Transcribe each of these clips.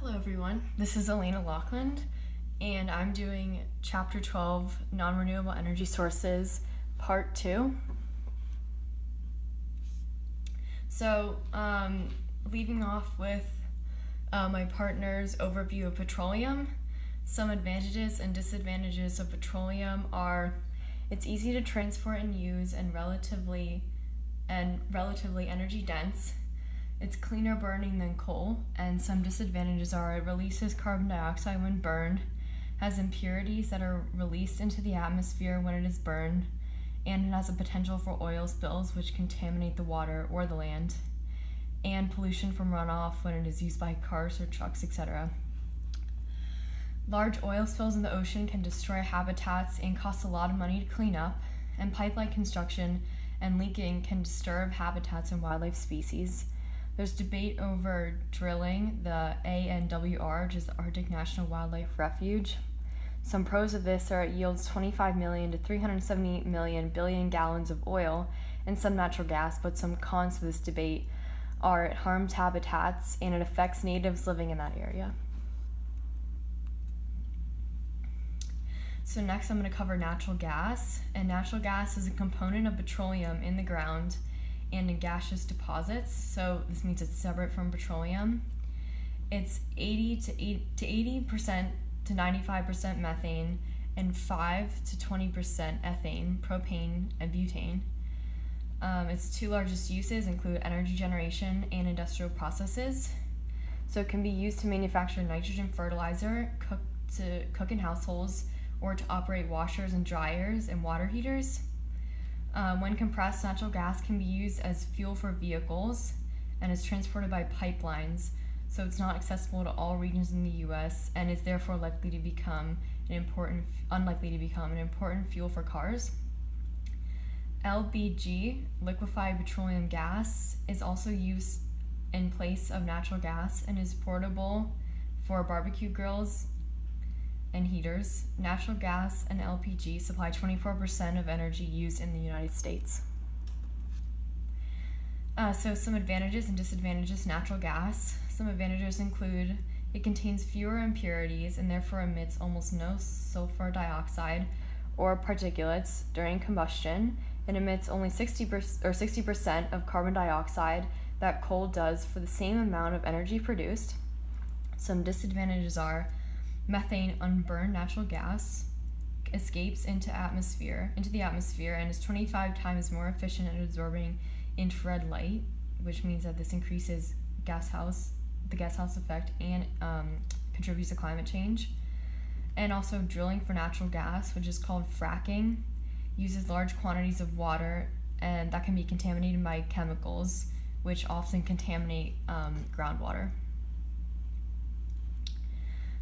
Hello everyone, this is Elena Lockland, and I'm doing Chapter 12, Non-Renewable Energy Sources, Part 2. So, leaving off with my partner's overview of petroleum, some advantages and disadvantages of petroleum are it's easy to transport and use and relatively energy dense. It's cleaner burning than coal, and some disadvantages are it releases carbon dioxide when burned, has impurities that are released into the atmosphere when it is burned, and it has a potential for oil spills which contaminate the water or the land, and pollution from runoff when it is used by cars or trucks, etc. Large oil spills in the ocean can destroy habitats and cost a lot of money to clean up, and pipeline construction and leaking can disturb habitats and wildlife species. There's debate over drilling the ANWR, which is the Arctic National Wildlife Refuge. Some pros of this are it yields 25 million to 370 million billion gallons of oil and some natural gas, but some cons to this debate are it harms habitats and it affects natives living in that area. So next I'm going to cover natural gas, and natural gas is a component of petroleum in the ground and in gaseous deposits, so this means it's separate from petroleum. It's 80% to 95% methane and 5 to 20% ethane, propane, and butane. Its two largest uses include energy generation and industrial processes. So it can be used to manufacture nitrogen fertilizer, cook in households, or to operate washers and dryers and water heaters. When compressed, natural gas can be used as fuel for vehicles and is transported by pipelines, so it's not accessible to all regions in the U.S. and is therefore unlikely to become an important fuel for cars. LPG, liquefied petroleum gas, is also used in place of natural gas and is portable for barbecue grills and heaters. Natural gas and LPG supply 24% of energy used in the United States. So some advantages and disadvantages of natural gas. Some advantages include it contains fewer impurities and therefore emits almost no sulfur dioxide or particulates during combustion. It emits only 60% of carbon dioxide that coal does for the same amount of energy produced. Some disadvantages are methane, unburned natural gas, escapes into the atmosphere and is 25 times more efficient at absorbing infrared light, which means that this increases the gas house effect and contributes to climate change. And also drilling for natural gas, which is called fracking, uses large quantities of water and that can be contaminated by chemicals, which often contaminate groundwater.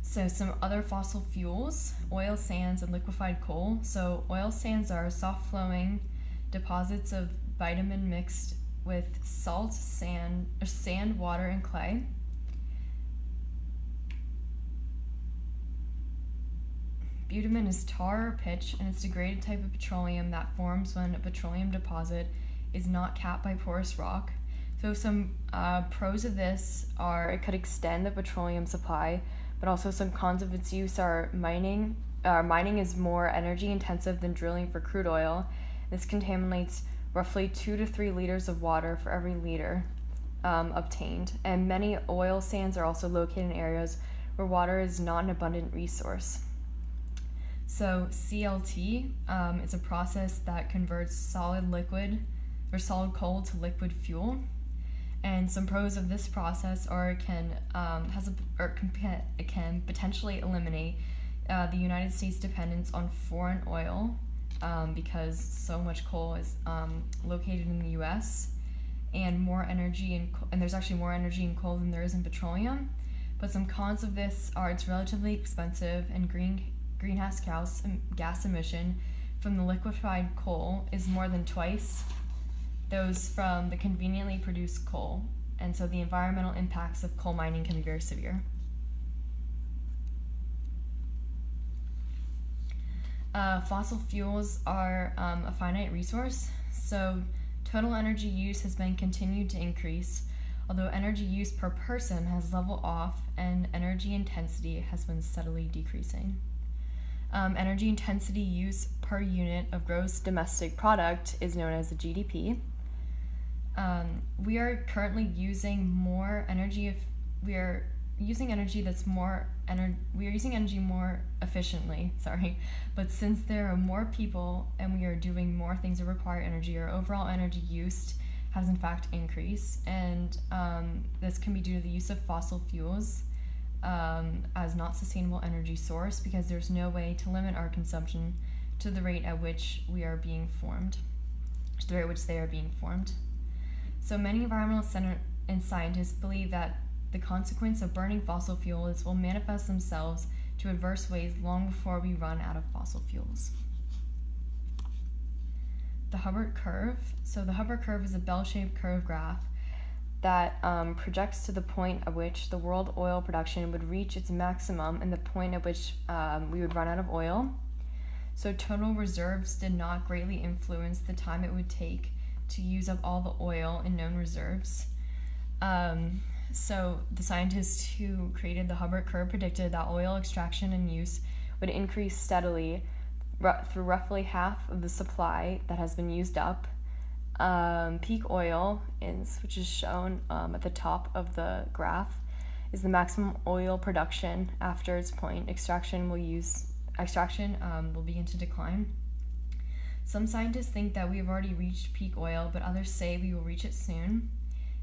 So some other fossil fuels, oil sands and liquefied coal. So oil sands are soft-flowing deposits of bitumen mixed with salt, sand, water, and clay. Bitumen is tar or pitch, and it's a degraded type of petroleum that forms when a petroleum deposit is not capped by porous rock. So some pros of this are it could extend the petroleum supply, but also some cons of its use are mining. Mining is more energy intensive than drilling for crude oil. This contaminates roughly 2 to 3 liters of water for every liter obtained. And many oil sands are also located in areas where water is not an abundant resource. So CLT is a process that converts solid coal to liquid fuel. And some pros of this process are it can potentially eliminate the United States dependence on foreign oil because so much coal is located in the U.S. and there's actually more energy in coal than there is in petroleum. But some cons of this are it's relatively expensive and greenhouse gas emission from the liquefied coal is more than twice those from the conveniently produced coal, and so the environmental impacts of coal mining can be very severe. Fossil fuels are a finite resource, so total energy use has been continued to increase, although energy use per person has leveled off and energy intensity has been steadily decreasing. Energy intensity use per unit of gross domestic product is known as the GDP. We are currently using more energy. We are using energy more efficiently. But since there are more people and we are doing more things that require energy, our overall energy use has in fact increased, and this can be due to the use of fossil fuels as not sustainable energy source, because there's no way to limit our consumption to the rate at which they are being formed. So many environmental and scientists believe that the consequence of burning fossil fuels will manifest themselves to adverse ways long before we run out of fossil fuels. The Hubbert curve. So the Hubbert curve is a bell-shaped curve graph that projects to the point at which the world oil production would reach its maximum and the point at which we would run out of oil. So total reserves did not greatly influence the time it would take to use up all the oil in known reserves. So the scientists who created the Hubbert curve predicted that oil extraction and use would increase steadily through roughly half of the supply that has been used up. Peak oil, which is shown at the top of the graph, is the maximum oil production after its point. Extraction will begin to decline. Some scientists think that we have already reached peak oil, but others say we will reach it soon.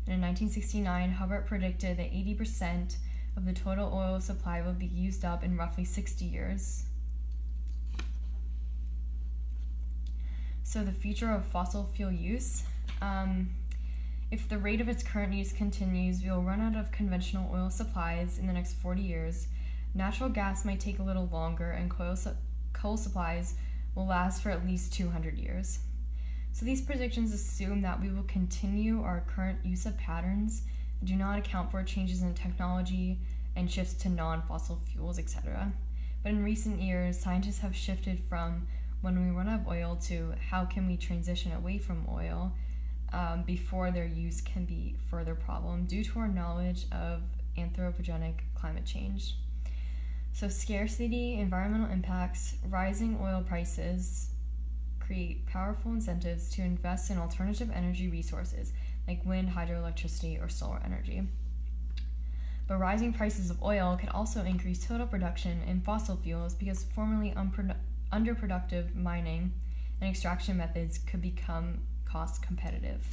And in 1969, Hubbert predicted that 80% of the total oil supply will be used up in roughly 60 years. So the future of fossil fuel use. If the rate of its current use continues, we will run out of conventional oil supplies in the next 40 years. Natural gas might take a little longer, and coal supplies will last for at least 200 years. So these predictions assume that we will continue our current use of patterns and do not account for changes in technology and shifts to non-fossil fuels, etc. But in recent years, scientists have shifted from when we run out of oil to how can we transition away from oil before their use can be further problem due to our knowledge of anthropogenic climate change. So scarcity, environmental impacts, rising oil prices create powerful incentives to invest in alternative energy resources like wind, hydroelectricity, or solar energy. But rising prices of oil can also increase total production in fossil fuels because formerly underproductive mining and extraction methods could become cost competitive.